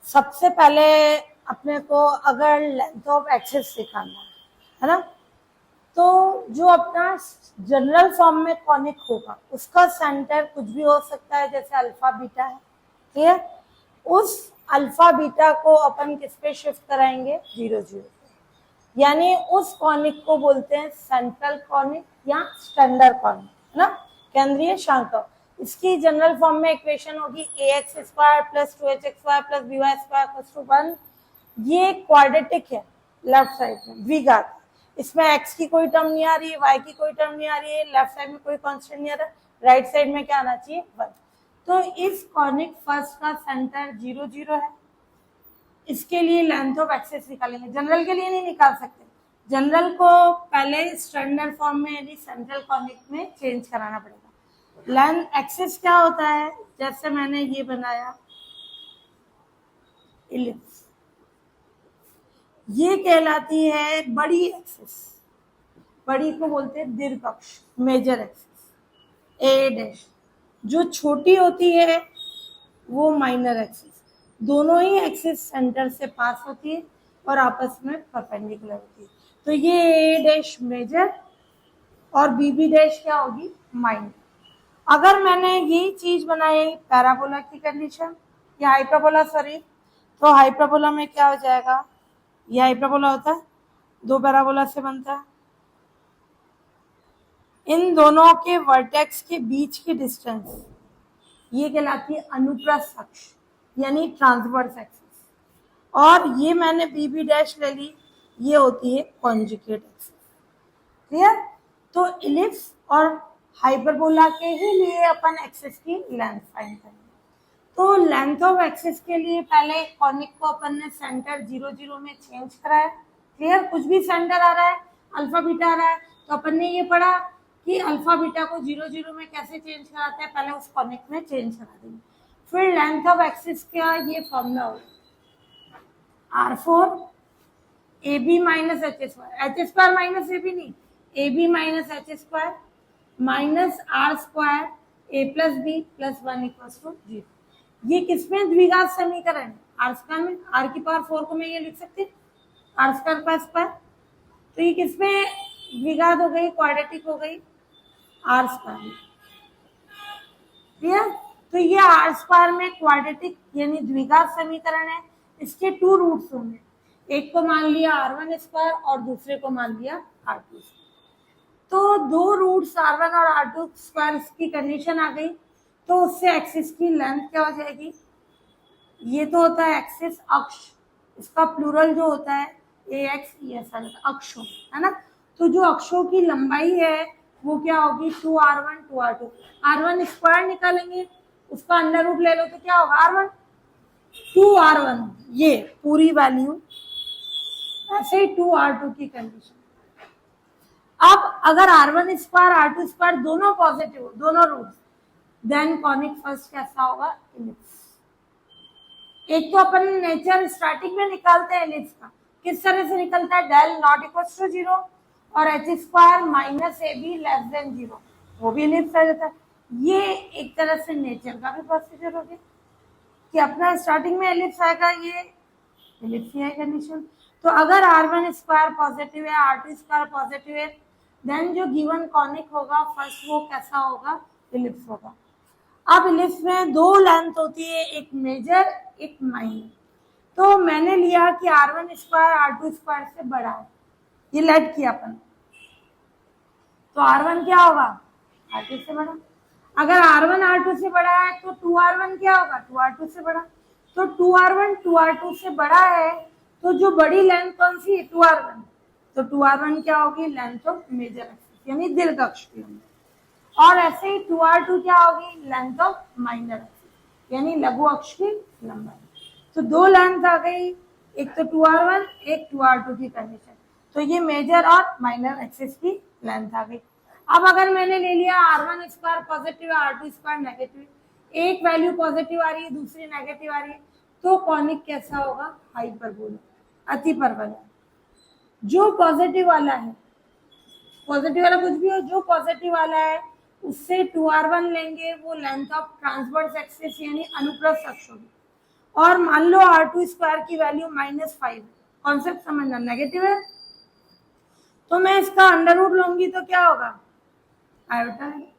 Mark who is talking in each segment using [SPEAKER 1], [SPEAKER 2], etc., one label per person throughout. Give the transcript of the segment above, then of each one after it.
[SPEAKER 1] सबसे पहले अपने को अगर लेंथ ऑफ एक्सिस निकालना है ना, तो जो अपना जनरल फॉर्म में कॉनिक होगा उसका सेंटर कुछ भी हो सकता है, जैसे अल्फा बीटा है, क्लियर। उस अल्फा बीटा को अपन किस पे शिफ्ट कराएंगे, 0 0 पे, यानी उस कॉनिक को बोलते हैं सेंट्रल कॉनिक या स्टैंडर्ड कॉनिक, है ना, केंद्रीय शांक। इसकी जनरल फॉर्म में इक्वेशन होगी ax square plus 2hx square plus by square equals to 1। ये क्वाड्रेटिक है, लेफ्ट साइड में द्विघात, इसमें x की कोई टर्म नहीं आ रही है, y की कोई टर्म नहीं आ रही है, लेफ्ट साइड में कोई कांस्टेंट नहीं आ रहा, राइट साइड में क्या आना चाहिए, 1। तो इस कॉनिक फर्स्ट का सेंटर 0 0 है। इसके लिए लेंथ ऑफ एक्सिस निकालेंगे, जनरल के लिए नहीं निकाल सकते, जनरल को पहले स्टैंडर्ड फॉर्म में यानी सेंट्रल कॉनिक में चेंज कराना पड़ेगा। लेंथ एक्सिस क्या होता है, जैसे मैंने ये बनाया इलिप्स, ये कहलाती है बड़ी एक्सिस, बड़ी को बोलते हैं दीर्घ अक्ष, मेजर एक्सिस ए डैश। जो छोटी होती है वो माइनर एक्सिस। दोनों ही एक्सिस सेंटर से पास होती है और आपस में परपेंडिकुलर होती है। तो ये ए डैश मेजर और बी डैश क्या होगी, माइनर। अगर मैंने ये चीज बनाई पैराबोला की कंडीशन या हाइपरबोला, सॉरी, तो हाइपरबोला में क्या हो जाएगा, ये हाइपरबोला होता है, दो पैराबोला से बनता है, इन दोनों के वर्टेक्स के बीच की डिस्टेंस ये कहलाती है अनुप्रस्थ अक्ष यानी ट्रांसवर्स एक्सिस। और ये मैंने बी डैश ले ली, ये होती है कॉन्जुगेट एक्सिस, क्लियर। तो इलिप्स और हाइपरबोला के ही लिए अपन एक्सिस की लेंथ फाइंड करेंगे। तो लेंथ ऑफ एक्सिस के लिए पहले कॉनिक को अपन ने सेंटर 0 0 में चेंज कराया, क्लियर। कुछ भी सेंटर आ रहा है, अल्फा बीटा आ रहा है, तो अपन ने ये पढ़ा कि अल्फा बीटा को 0 0 में कैसे चेंज कराते हैं, पहले उस कॉनिक में चेंज करा देंगे। फिर लेंथ ऑफ एक्सिस का ये फॉर्मूला होगा R4 AB minus H square minus AB नहीं, AB minus H square minus R square A plus B plus 1 equals to 0। ये किसमें द्विघात समीकरण है, आर स्क्वायर में। आर की पावर 4 को मैं ये लिख सकती हूँ आर स्क्वायर प्लस स्क्वायर, तो ये किसमें द्विघात हो गई, क्वाड्रेटिक हो गई, आर स्क्वायर, क्लियर। तो ये आर स्क्वायर में क्वाड्रेटिक यानी द्विघात समीकरण है। इसके 2 रूट्स होंगे, एक को मान लिया R1 स्क्वायर और दूसरे को मान लिया R2 स्क्वायर। तो 2 रूट्स R1 और R2 स्क्वायर की कंडीशन आ गई, तो उससे एक्सिस की लेंथ क्या हो जाएगी, ये तो होता है एक्सिस अक्ष, इसका प्लूरल जो होता है AX अक्षों, है ना। तो जो अक्षों की लंबाई है वो क्या होगी, 2R1 2R2। R1 स्क्वायर निकालेंगे, उसका अंडर रूट ले लो तो क्या होगा, R1 2R1, ये पूरी वैल्यू, ऐसे ही 2R2 की कंडीशन। अब अगर R1 स्क्वायर R2 स्क्वायर दोनों पॉजिटिव हो, दोनों रूट्स, देन कॉनिक फर्स्ट कैसा होगा, इलिप्स। एक तो अपन नेचर स्टार्टिंग में निकालते हैं इलिप्स का, किस तरह से निकलता है, डेल नॉट इक्वल्स टू 0 और H square minus A be less than 0, वो भी इलिप्स आ जाता है। ये एक तरह से नेचर का भी प्रोसीजर हो गया कि अपना स्टार्टिंग में इलिप्स आएगा, ये इलिप्स ही है कंडीशन। तो अगर R1 स्क्वायर पॉजिटिव है, R2 स्क्वायर पॉजिटिव है, देन जो गिवन कॉनिक होगा फर्स्ट वो कैसा होगा, इलिप्स होगा। अब इलिप्स में 2 लेंथ होती है, एक मेजर एक माइनर। तो मैंने लिया कि R1 स्क्वायर R2 स्क्वायर से बड़ा है, ये लेट किया अपन, तो R1 क्या होगा, R2 से बड़ा। अगर R1 R2 से बड़ा है तो 2R1 क्या होगा, 2R2 से बड़ा। तो 2R1 2R2 से बड़ा है, तो जो बड़ी लेंथ कौन सी है, 2R1। तो 2R1 क्या होगी, लेंथ ऑफ मेजर एक्सिस यानी दीर्घ अक्ष की लंबाई। और ऐसे ही 2R2 क्या होगी, लेंथ ऑफ माइनर एक्सिस यानी लघु अक्ष की लंबाई। तो 2 लेंथ आ गई, एक तो 2R1 एक 2R2 की कंडीशन। तो ये मेजर और माइनर एक्सिस की लेंथ आ गई। अब अगर मैंने ले लिया R1 स्क्वायर पॉजिटिव है, R2 स्क्वायर नेगेटिव, एक वैल्यू पॉजिटिव आ रही है दूसरी नेगेटिव आ रही है, तो कॉनिक कैसा होगा, हाइपरबोला, अतिपरवलय। जो पॉजिटिव वाला है, पॉजिटिव वाला कुछ भी हो, जो पॉजिटिव वाला है उससे 2R1 लेंगे, वो लेंथ ऑफ ट्रांसवर्स एक्सिस यानी अनुप्रस्थ अक्ष होगी, और मान लो R2 स्क्वायर की वैल्यू -5, कॉन्सेप्ट समझना, नेगेटिव है तो मैं इसका अंडर रूट लूंगी तो क्या होगा, आयोटा है।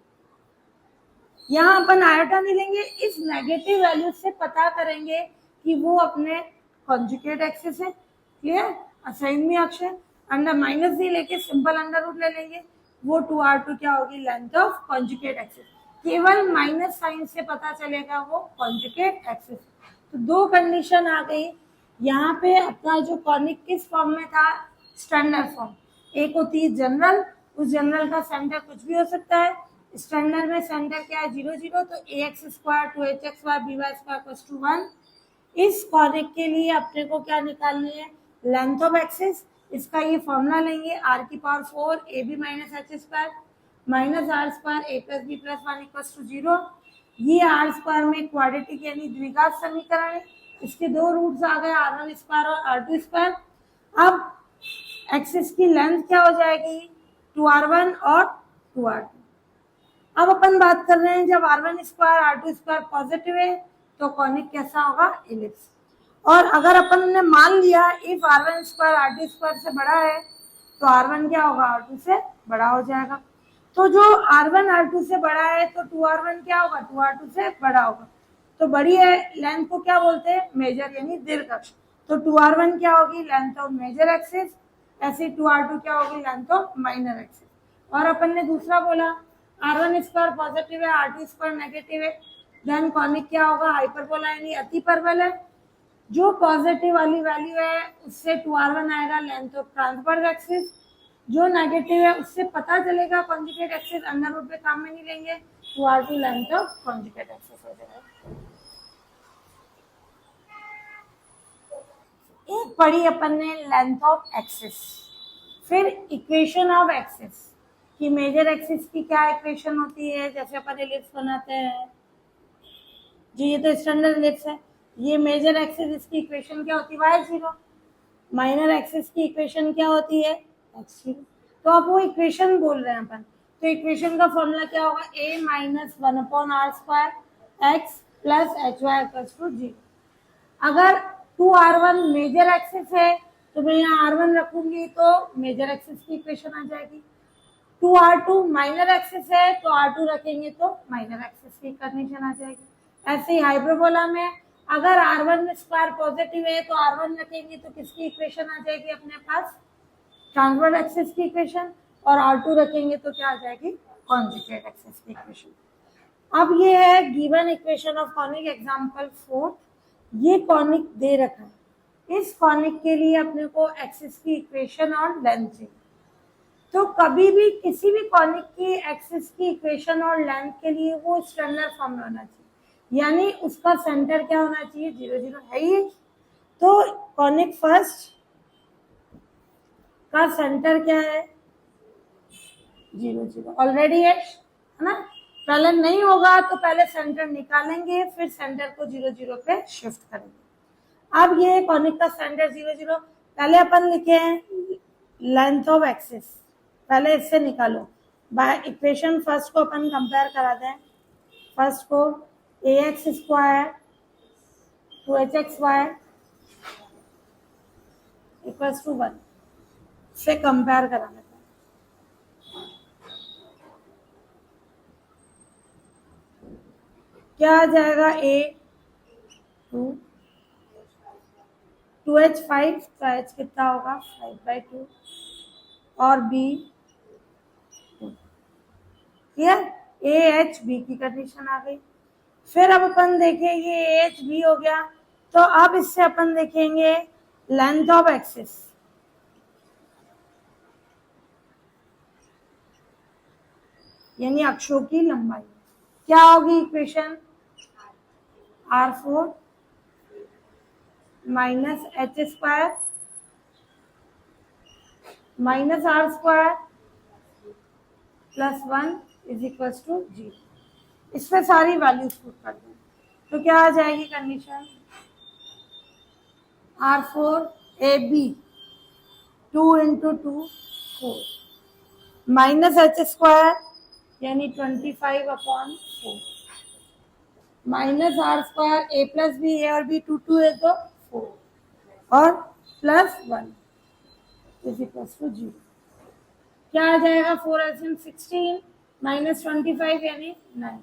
[SPEAKER 1] यहाँ अपन आयोटा नहीं लेंगे, इस नेगेटिव वैल्यू से पता करेंगे कि वो अपने कॉन्जुगेट एक्सिस है। क्लियर, असाइनमेंट अक्ष है, अंडर माइनस नहीं लेके सिंपल अंडर रूट ले लेंगे, वो 2R2 क्या होगी, लेंथ ऑफ कॉन्जुगेट एक्सिस। केवल माइनस साइन से पता चलेगा वो कॉन्जुगेट एक्सिस। तो दो कंडीशन आ गई। यहाँ पे अपना जो कॉनिक किस फॉर्म में था, स्टैंडर्ड फॉर्म। एक होती है जनरल, उस जनरल का सेंटर कुछ भी हो सकता है। स्टैंडर्ड में सेंटर क्या है, 0 0, तो ax square 2hx by by square = 1। इस कॉनिक के लिए अपने को क्या निकालनी है, लेंथ ऑफ एक्सिस। इसका ये फॉर्मूला लेंगे, r⁴ ab - h square minus r square a + b + 1 = 0। ये r स्क्वायर में क्वाड्रेटिक यानी द्विघात समीकरण है। इसके दो रूट्स आ गए, r1 स्क्वायर और r2 स्क्वायर। अब एक्सिस की लेंथ क्या हो जाएगी, 2r1 और 2r2। अब अपन बात कर रहे हैं जब r1 square r2 square positive है तो कॉनिक कैसा होगा, इलिप्स। और अगर अपन ने मान लिया if r1 square r2 square से बड़ा है तो r1 क्या होगा, r2 से बड़ा हो जाएगा। तो जो r1 r2 से बड़ा है तो 2r1 क्या होगा, 2r2 से बड़ा होगा। तो बड़ी है लेंथ को क्या बोलते हैं, मेजर यानी दीर्घ अक्ष। तो 2r1 क्या होगी, लेंथ ऑफ मेजर एक्सिस। ऐसे 2r2 क्या होगी, लेंथ ऑफ माइनर एक्सिस। और अपन ने दूसरा बोला r1 स्क्वायर पॉजिटिव है, r2 स्क्वायर नेगेटिव है, देन कॉनिक क्या होगा, हाइपरबोला यानी अतिपरवल है। जो पॉजिटिव वाली वैल्यू है उससे 2r1 आएगा, लेंथ ऑफ ट्रांसवर्स एक्सिस। जो नेगेटिव है उससे पता चलेगा कॉन्जुगेट एक्सिस, अंडर रूट पे काम में नहीं लेंगे, 2r2 length of conjugate axis हो जाएगा। एक पढ़ी अपन ने लेंथ ऑफ एक्सिस, फिर इक्वेशन ऑफ एक्सिस कि मेजर एक्सिस की क्या इक्वेशन होती है। जैसे अपन एलिप्स बनाते हैं जी, ये तो स्टैंडर्ड एलिप्स है। ये मेजर एक्सिस, इसकी इक्वेशन क्या होती है, y0। माइनर एक्सिस की इक्वेशन क्या होती है, x0। तो अब वो इक्वेशन बोल रहे हैं अपन, तो इक्वेशन का फॉर्मूला क्या होगा, a - 1/r² x + hy = 0। अगर 2r1 मेजर एक्सिस है तो मैं यहाँ r1 रखूंगी तो मेजर एक्सिस की इक्वेशन आ जाएगी। 2r2 माइनर एक्सिस है तो r2 रखेंगे तो माइनर एक्सिस की कंडीशन आ जाएगी। ऐसे ही हाइपरबोला में अगर r1 स्क्वायर पॉजिटिव है तो r1 रखेंगे तो किसकी इक्वेशन आ जाएगी अपने पास, ट्रांसवर्स एक्सिस की इक्वेशन। और r2 रखेंगे तो क्या आ जाएगी, कॉन्जुगेट एक्सिस की इक्वेशन। अब ये है given equation of conic, example 4। ये कॉनिक दे रखा है, इस कॉनिक के लिए अपने को एक्सिस की इक्वेशन और लेंथ चाहिए। तो कभी भी किसी भी कॉनिक की एक्सिस की इक्वेशन और लेंथ के लिए वो स्टैंडर्ड फॉर्म में होना चाहिए, यानी उसका सेंटर क्या होना चाहिए, 0 0 है ही। तो कॉनिक फर्स्ट का सेंटर क्या है, 0 0 ऑलरेडी है ना। पहले नहीं होगा तो पहले सेंटर निकालेंगे, फिर सेंटर को 0 0 पे शिफ्ट करेंगे। अब ये कॉनिक का सेंटर 0 0, पहले अपन लिखे हैं लेंथ ऑफ एक्सिस, पहले इससे निकालो। बाय इक्वेशन फर्स्ट को अपन कंपेयर करा दें, फर्स्ट को ax स्क्वायर 2hxy = 1 से कंपेयर करा देते हैं। क्या आ जाएगा, a 2h 5, तो h कितना होगा 5/2 और b 2। Clear, a h b की कंडीशन आ गई। फिर अब अपन देखें ये a h b हो गया, तो अब इससे अपन देखेंगे लेंथ ऑफ एक्सिस। यानी अक्षों की लंबाई क्या होगी, equation r4 - h square minus r square + 1 = 0। इसमें सारी वैल्यूज पुट कर दें तो क्या आ जाएगी condition, r4 ab 2 × 2 4 minus h square यानी 25/4 minus R square A plus B, A और बी टू टू है तो 4 और प्लस 1 इज इक्वल टू 0। क्या आ जाएगा? 4 एलसीएम 16 माइनस 25 यानी 9।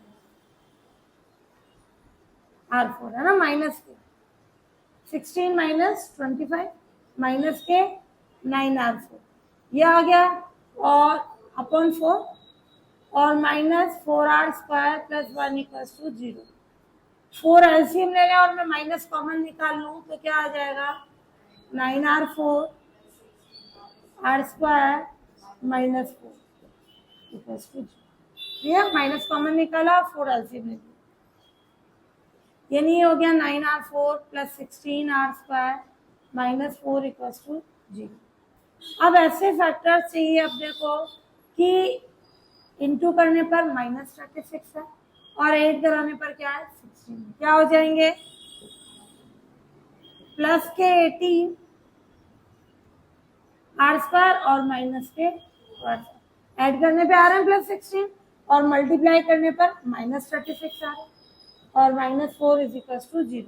[SPEAKER 1] R4 है ना, माइनस के 16 माइनस 25 माइनस के 9 R4 ये आ गया, और अपॉन 4 और minus 4R square plus 1 equals to 0। 4 LCM ले लें और मैं माइनस कॉमन निकाल लूँ तो क्या आ जाएगा? 9R4 R square minus 4 equals to 0। Clear? Minus common निकाला, 4 एलसीएम ले लिया, यानी ये हो गया 9R4 plus 16R square minus 4 equals to 0। अब ऐसे फैक्टर चाहिए, अब देखो कि इंटू करने पर माइनस 36 है और ऐड कराने पर क्या है? 16। क्या हो जाएंगे? प्लस के 18 आर स्क्वायर और माइनस के ऐड करने पे आ रहे हैं प्लस 16 और मल्टीप्लाई करने पर माइनस 36 आ रहे हैं और minus 4 is equal to 0।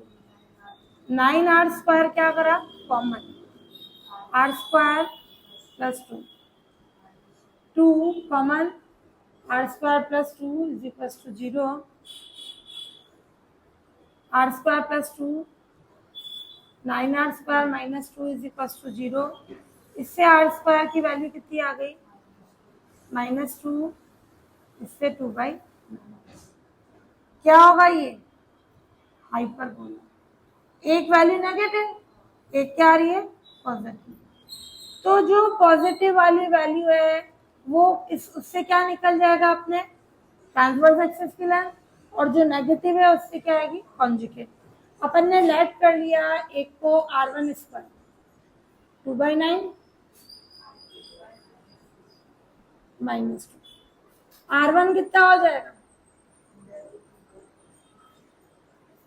[SPEAKER 1] 9R square क्या करा? Common, R square plus 2 common, R square plus 2 is equal to 0। R square plus 2 9R square minus 2 is equal to 0। इससे आर स्क्वायर की वैल्यू कितनी आ गई? -2, इससे 2/9। क्या होगा ये? हाइपरबोला। एक वैल्यू नेगेटिव, एक क्या आ रही है? पॉजिटिव। तो जो पॉजिटिव वाली वैल्यू है वो उससे क्या निकल जाएगा अपने? ट्रांसवर्स एक्सिस की लेंथ, और जो नेगेटिव है उससे क्या आएगी? कॉन्जुगेट। अपन ने लेट कर लिया एक को R1 स्क्वायर 2/9 माइनस 2। R1 कितना हो जाएगा?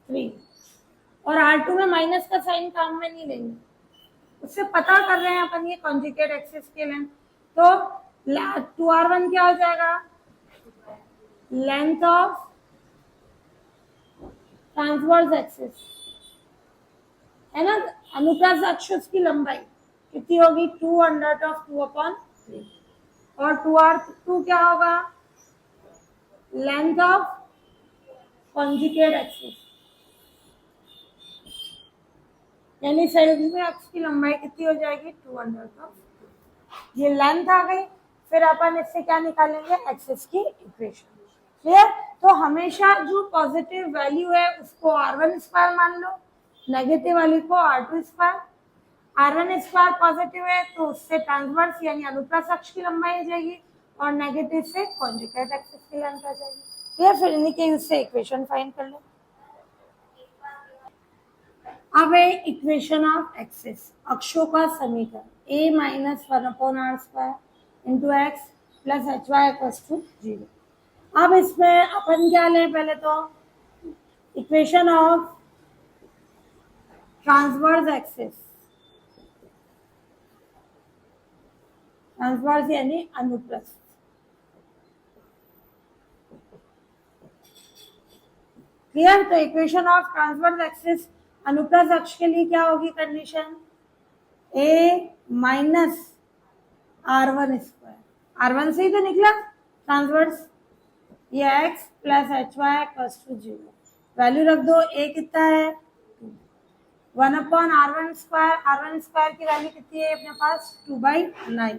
[SPEAKER 1] 3 और R2 में माइनस का साइन काम में नहीं लेंगे, उससे पता कर रहे हैं अपन ये कॉन्जुगेट एक्सिस के लेंथ। तो 2R1 क्या हो जाएगा? लेंथ ऑफ ट्रांसवर्स एक्सिस है ना, अनुप्रस्थ अक्ष की लंबाई कितनी होगी? 2√2/3 और 2R2 क्या होगा? लेंथ ऑफ कॉन्जुगेट एक्सिस, यानी संयुग्मी अक्ष की लंबाई कितनी हो जाएगी? 2√2। ये लेंथ आ गई। फिर अपन इससे क्या निकालेंगे? एक्सिस की इक्वेशन। क्लियर? तो हमेशा जो पॉजिटिव वैल्यू है उसको R1 स्क्वायर मान लो, नेगेटिव वाली को R2 square. R1 square positive है तो उससे ट्रांसवर्स यानी अनुप्रस्थ अक्ष की लंबाई आ जाएगी और नेगेटिव से कॉन्जुगेट एक्सिस की लेंथ आ जाएगी। क्लियर? फिर इन्हीं के यूज से इक्वेशन फाइंड कर लो। अब है इक्वेशन ऑफ एक्सिस, अक्षों का समीकरण। a minus 1/r square into X plus H Y equals to 0। अब इसमें अपन क्या लें? पहले तो equation of transverse axis, transverse यानी अनुप्रस्थ। क्लियर? तो इक्वेशन ऑफ ट्रांसवर्स एक्सिस अनुप्रस्थ अक्ष के लिए क्या होगी condition? a minus R1 square, R1 से ही तो निकला ट्रांसवर्स, ये x plus H Y equals to 0। Value रख दो, a कितना है? 1/R1 square. R1 स्क्वायर की वैल्यू कितनी है अपने पास? 2/9।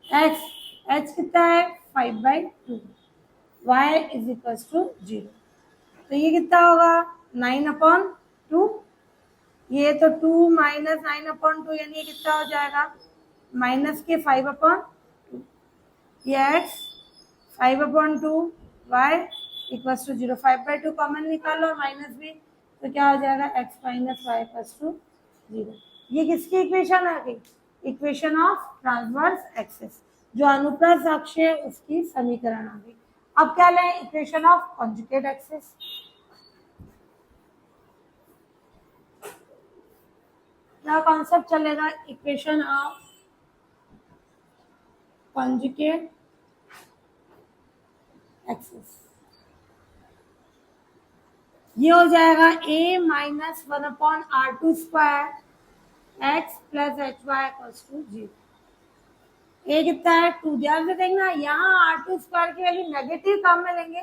[SPEAKER 1] h कितना है? 5/2। y is equals to 0। तो ये कितना होगा? 9/2। ये तो 2 माइनस 9/2 यानी ये कितना हो जाएगा? माइनस के 5/2। ये x 5/2 y equals to 0। 5/2 common निकालो और माइनस भी, तो क्या हो जाएगा? x minus Y equals to 0। ये किसकी इक्वेशन आ गई? इक्वेशन ऑफ ट्रांसवर्स एक्सिस, जो अनुप्रस्थ अक्ष है उसकी समीकरण आ गई। अब क्या लें? Equation of conjugate axis. क्या कॉन्सेप्ट चलेगा? Equation of conjugate axis. ये हो जाएगा a minus 1/r² x plus H Y equals to 0। A कितना है 2। ध्यान से देखना यहाँ r² की वैल्यू नेगेटिव टर्म में लेंगे,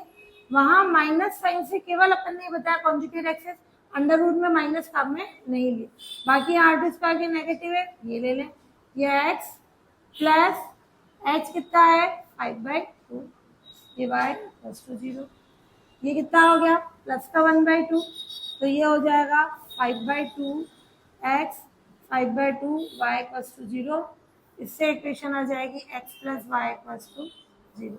[SPEAKER 1] वहां माइनस साइन से केवल अपन ने बताया कॉन्जुगेट एक्सेस, अंडर रूट में माइनस टर्म में नहीं लिए, बाकी r² की नेगेटिव है, ये ले लें। ये x प्लस h कितना है 5/2 ये y प्लस टू 0। ये कितना हो गया प्लस का 1/2, तो ये हो जाएगा 5/2 x 5/2 y इक्वल्स टू 0। इससे इक्वेशन आ जाएगी x plus Y equals to 0।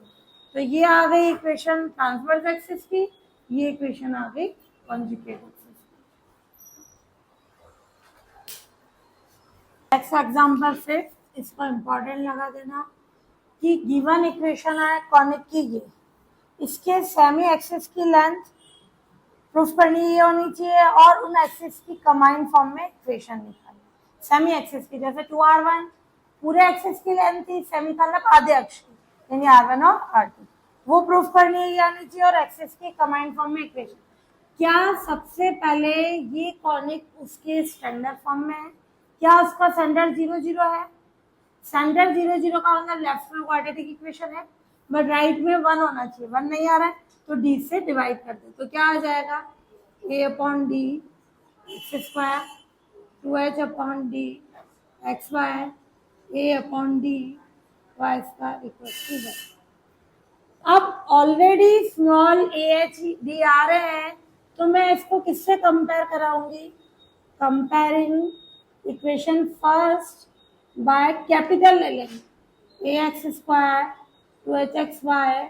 [SPEAKER 1] तो ये आ गई इक्वेशन ट्रांसवर्स एक्सिस की, ये इक्वेशन आ गई कॉन्जुगेट एक्सिस की। नेक्स्ट एग्जांपल से इसको इम्पोर्टेंट लगा देना कि गिवन इक्वेशन है कॉनिक की, ये इसके सेमी एक्सिस की लेंथ प्रूफ करनी ये होनी चाहिए और उन एक्सिस की कंबाइंड फॉर्म में इक्वेशन निकालनी। सेमी एक्सिस की जैसे 2r1 पूरे एक्सिस की लेंथ थी, सेमी का मतलब आधे अक्ष की, यानी r1 और r2, वो प्रूफ करनी है यानी चाहिए, और एक्सिस की कंबाइंड फॉर्म में इक्वेशन। क्या सबसे पहले ये कॉनिक उसके स्टैंडर्ड फॉर्म में है? क्या उसका सेंटर 0 0 है? सेंटर 0 0 का मतलब लेफ्ट में क्वाड्रेटिक इक्वेशन है, बट राइट में 1 होना चाहिए, 1 नहीं आ रहा है, तो d से डिवाइड कर दे, तो क्या आ जाएगा a/d x² 2h/d xy a/d y² equal to 1। अब ऑलरेडी स्मॉल a/d आ रहे हैं, तो मैं इसको किससे कंपेयर कराऊंगी? Comparing equation first by capital ले लेंगे, ax² 2hxy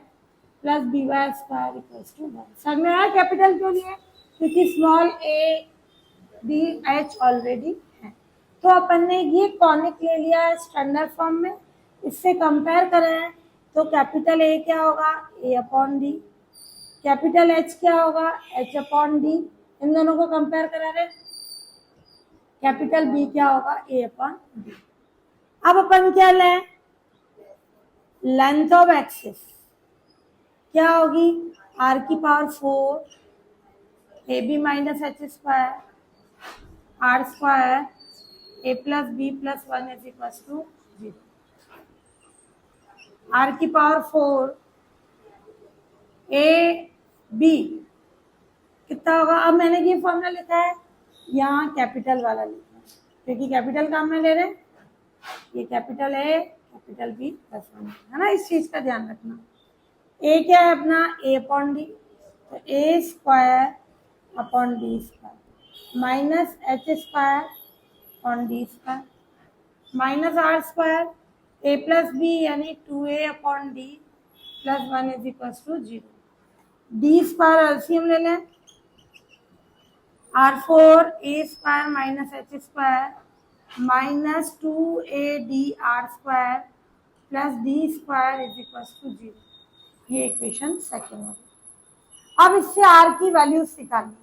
[SPEAKER 1] plus by² equals to 1। समझ में आया कैपिटल क्यों लिए? क्योंकि small a d h already है। तो अपन ने ये कॉनिक ले लिया है स्टैंडर्ड फॉर्म में, इससे कंपेयर करें तो कैपिटल A क्या होगा a/d, कैपिटल H क्या होगा h/d, इन दोनों को कंपेयर करा रहे, कैपिटल B क्या होगा a/d। अब अपन क्या लें? लेंथ ऑफ एक्सिस क्या होगी r⁴ ab minus h² r² a plus b plus 1 is equal to 0। r⁴ a b कितना होगा? अब मैंने ये फॉर्मूला लिखा है, यहाँ कैपिटल वाला लिखा है क्योंकि कैपिटल काम में ले रहे हैं, ये capital A capital B plus 1 है ना, इस चीज का ध्यान रखना। a क्या है अपना a/d, तो a² minus h² minus r² a plus b यानी 2a/d plus 1 is equal to 0। d² LCM ले लें, r4 a² minus h² minus 2a/d r² plus d² is equal to 0। ये इक्वेशन सेकेंड हो गई। अब इससे r की वैल्यूज निकालनी,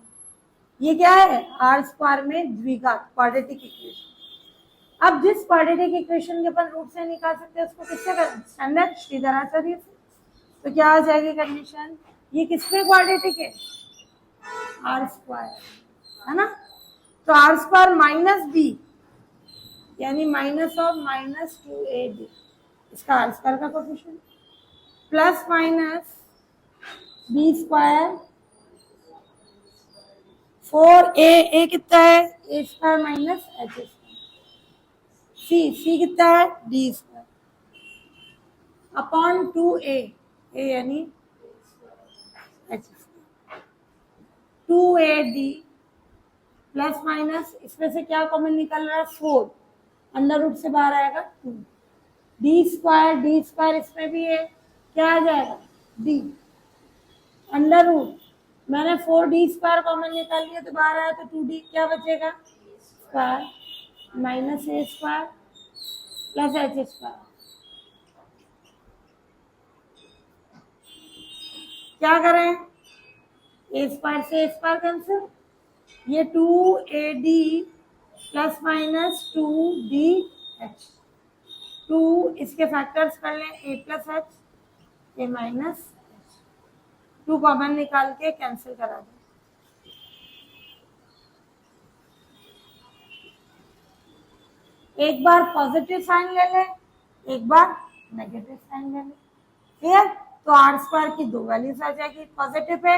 [SPEAKER 1] ये क्या है r² में द्विघात क्वाड्रेटिक इक्वेशन। अब जिस क्वाड्रेटिक इक्वेशन के अपन रूट से निकाल सकते हैं उसको किससे करें? स्टैंडर्ड श्रीधराचार्य से। तो क्या आ जाएगी कंडीशन? ये किसमें क्वाड्रेटिक है? r² है ना, तो r² माइनस b यानी माइनस ऑफ माइनस 2ad, इसका r² का coefficient plus minus b² 4a कितना है a² माइनस h², c कितना है d² अपॉन 2a यानी h², 2ad प्लस माइनस इसमें से क्या कॉमन निकल रहा है 4, अंडर रूट से बाहर आएगा 2, d² इसमें भी है, क्या आ जाएगा d अंडर रूट, मैंने 4d² कॉमन निकाल लिया तो बाहर आया तो 2d, क्या बचेगा square minus a² plus h²। क्या करें? a² से a² कैंसिल, ये 2ad प्लस माइनस 2dh, 2 इसके फैक्टर्स कर लें a plus h a minus 2 common निकाल के कैंसिल करा दें, एक बार पॉजिटिव साइन ले ले, एक बार नेगेटिव साइन ले ले। क्लियर? तो आर स्क्वायर की दो वैल्यूज आ जाएगी। पॉजिटिव पे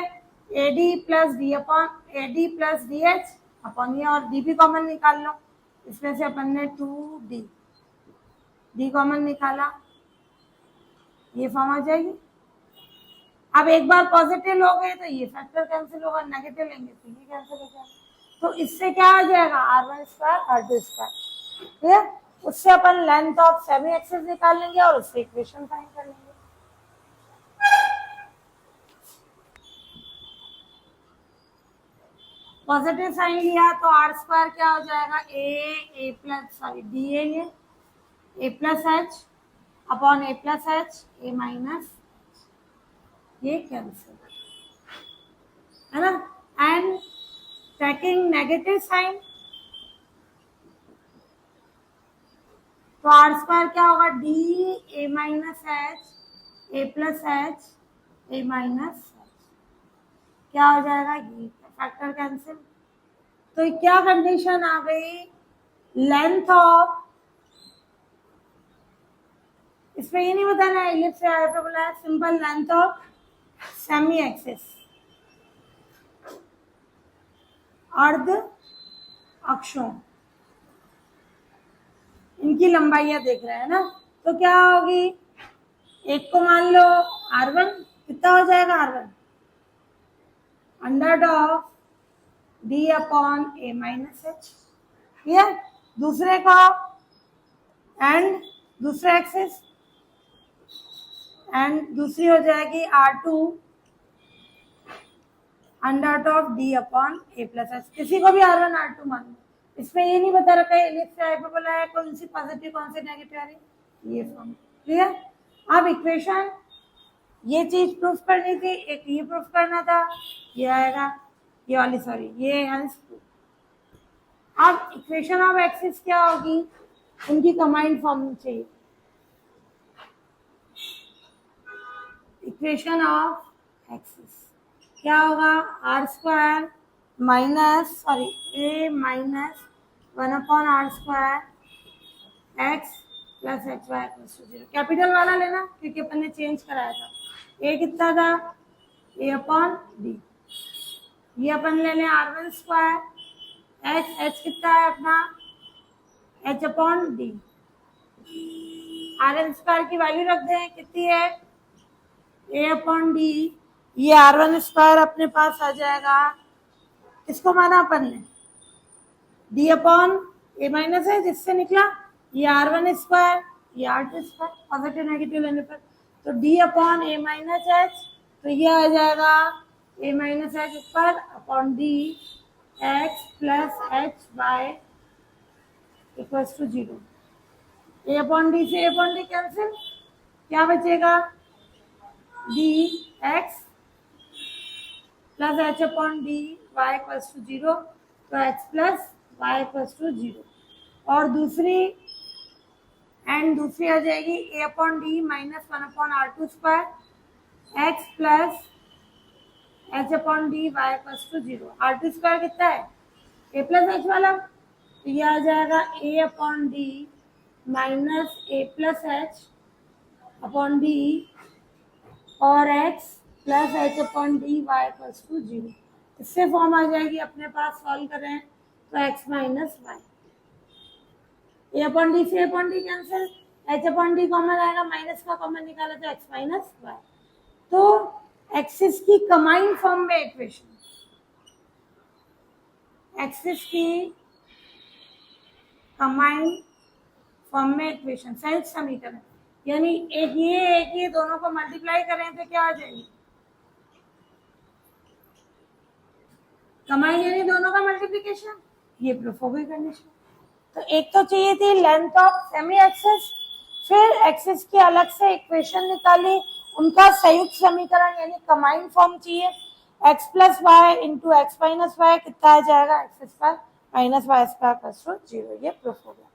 [SPEAKER 1] AD plus D upon AD plus D H upon ये, और डी भी कॉमन निकाल लो। इसमें से अपन ने 2d डी कॉमन निकाला, ये फॉर्म आ जाएगी। अब एक बार पॉजिटिव लोगे तो ये फैक्टर कैंसिल होगा, नेगेटिव लेंगे तो ये कैंसिल हो जाएगा। तो इससे क्या आ जाएगा, r1 square r2 square. Clear? उससे अपन लेंथ ऑफ सेमी एक्सिस निकाल लेंगे और उससे इक्वेशन फाइंड कर लेंगे। पॉजिटिव साइन लिया तो आर स्क्वायर क्या हो जाएगा, ए प्लस सॉरी डी ये A plus H upon A plus H A minus, ये कैंसिल है ना। एंड टेकिंग नेगेटिव साइन तो आर स्क्वायर क्या होगा, D A minus H A plus H A minus H, क्या हो जाएगा, ये फैक्टर कैंसिल। तो क्या कंडीशन आ गई, लेंथ ऑफ, इसमें ये नहीं बताना इलिप्स से आया तो बोला है simple length of semi axis अर्ध अक्षों, इनकी लंबाइयां देख रहे हैं ना। तो क्या होगी, एक को मान लो r1, कितना हो जाएगा r1 under of d upon a minus H. Clear? दूसरे का एंड दूसरा एक्सिस एंड दूसरी हो जाएगी r2 under of d upon a plus H. किसी को भी r1 r2 मान लो, इसमें ये नहीं बता रखा है इलिप्स से हाइपरबोला है, कौन सी पॉजिटिव कौन सी नेगेटिव आ रही है, ये फॉर्म। क्लियर? अब इक्वेशन, ये चीज प्रूफ करनी थी, एक ये प्रूफ करना था, ये आएगा ये वाली, सॉरी ये हेंस प्रूफ। अब इक्वेशन ऑफ एक्सिस क्या होगी, उनकी कंबाइंड फॉर्म चाहिए। इक्वेशन ऑफ एक्सिस क्या होगा, R square minus sorry A minus 1 upon R square X plus H Y equals to 0। Capital वाला लेना क्योंकि अपन ने चेंज कराया था। ए कितना था, ए अपॉन डी, ये अपन ले लें r1 स्क्वायर एक्स, एच कितना है अपना H upon D, r1 square की वैल्यू रख दें कितनी है, ए अपॉन डी, ये r1 स्क्वायर अपने पास आ जाएगा, किसको माना अपन ने, डी अपॉन ए माइनस है, जिससे निकला ये r1 स्क्वायर ये r2 स्क्वायर, पॉजिटिव नेगेटिव लेने पर तो D upon A minus H, तो ये आ जाएगा ए माइनस एच ऊपर upon D X plus H Y equals to 0। A upon D से ए अपॉन डी कैंसिल, क्या बचेगा, D X plus H upon D Y equals to 0, तो X plus Y equals to 0। और दूसरी आ जाएगी A upon D minus 1 upon r2 square X plus H upon D Y equals to 0। r2 square कितना है, ए plus H वाला, तो ये आ जाएगा A upon D minus A plus H upon D और X plus H upon D Y equals to 0। इससे form आ जाएगी अपने पास, सॉल्व करें तो X minus Y, A upon D से A upon D cancel, H upon D common आएगा, minus का common निकाला तो एक्स माइनस वाई। तो एक्सिस की कंबाइंड फॉर्म में इक्वेशन, एक्सिस की कंबाइंड फॉर्म में इक्वेशन संयुक्त समीकरण, यानी एक ये दोनों को मल्टीप्लाई करें तो क्या आ जाएगी, कंबाइंड यानी दोनों का मल्टीप्लिकेशन, ये प्रूफ हो गई कंडीशन। तो एक तो चाहिए थी लेंथ ऑफ सेमी एक्सिस, फिर एक्सिस की अलग से इक्वेशन निकाली, उनका संयुक्त समीकरण यानी कंबाइंड फॉर्म चाहिए, X plus Y into X minus Y कितना आ जाएगा, X square minus Y square plus 0, ये प्रूफ हो गया।